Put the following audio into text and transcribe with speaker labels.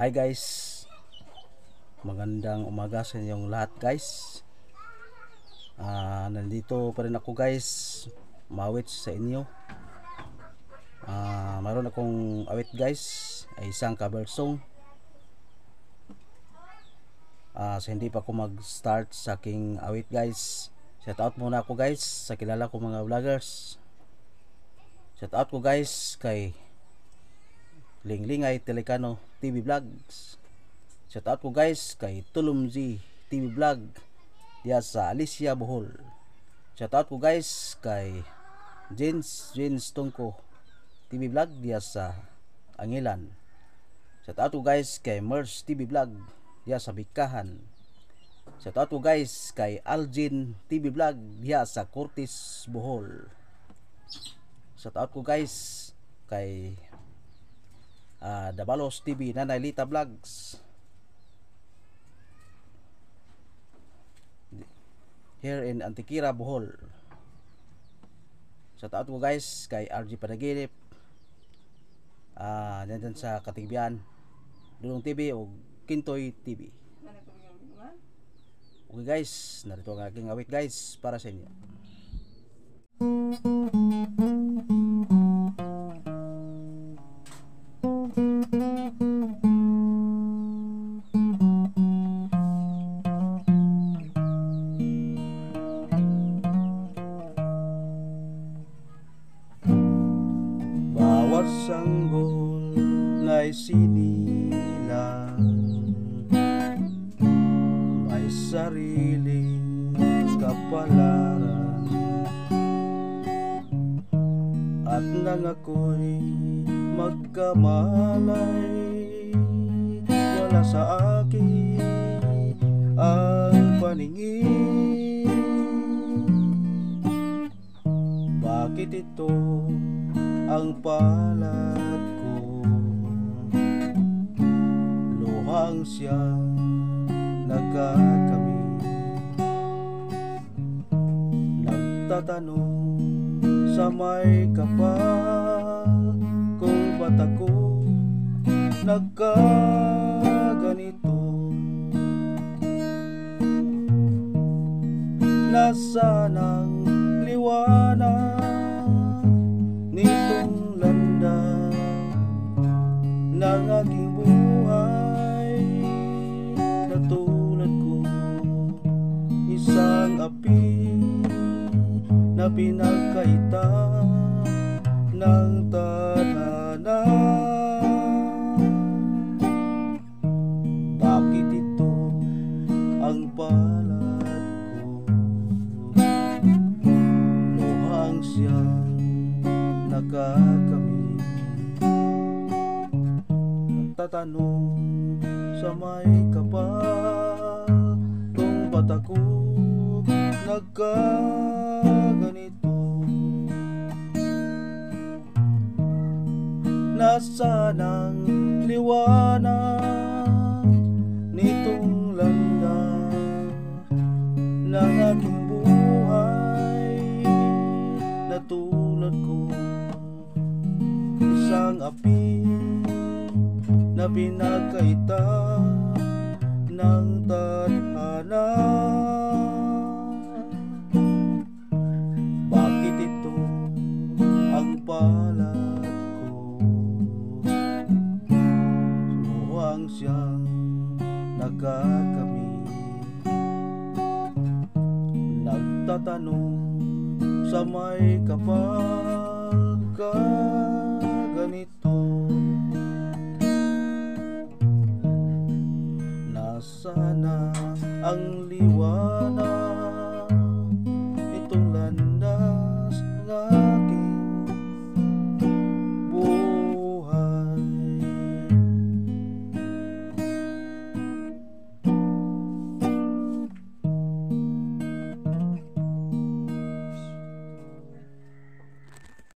Speaker 1: Hi guys, magandang umaga sa inyong lahat guys. Nandito pa rin ako guys, mawit sa inyo. Mayroon akong awit guys, ay isang cover song. So hindi pa ako mag-start sa aking awit guys. Shout out muna ako guys sa kilala ko mga vloggers. Shout out ko guys kay Linglingay Telecano TV Vlogs. Shout out ko guys kay Tulumzi TV Vlog diya sa Alicia Bohol. Shout out ko guys kay Jens Tungko TV Vlog diya sa Angilan. Shout out ko guys kay Merce TV Vlog diya sa Bikahan. Shout out ko guys kay Aljin TV Vlog diya sa Cortis Bohol. Shout out ko guys kay Dabalos TV Nanay Lita Vlogs here in Antikira, Bohol. Shout out ko guys kay RG Panaginip dyan sa Katigbian, Dulong TV o Kintoy TV. Okay guys, narito ang aking awit guys para sa inyo. Bawat sanggol na'y sinilang, may sariling kapalaran, at nang ako'y magkamalay, wala sa akin ang paningin. Bakit ito ang palad ko? Luhang siyang nagkakamit, nagtatanong sa may kapal, kung ba't ako nagkaganito? Nasaan ang liwanag nitong landas ng aking buhay? Katulad ko, isang api na pinagkaita ng tadhana. Bakit ito ang palad ko? Luhang siyang nagkakamit, nagtatanong sa may kapal, kung ba't ako nagkaganito? Nasaan ang liwanag nitong landas ng aking buhay? Natulad ko, isang api na pinagkaita ng tadhana. Bakit ito ang palad ko? Sumuhang siyang nagkakamit, nagtatanong sa may kapal, ganito. Nasaan ang liwanag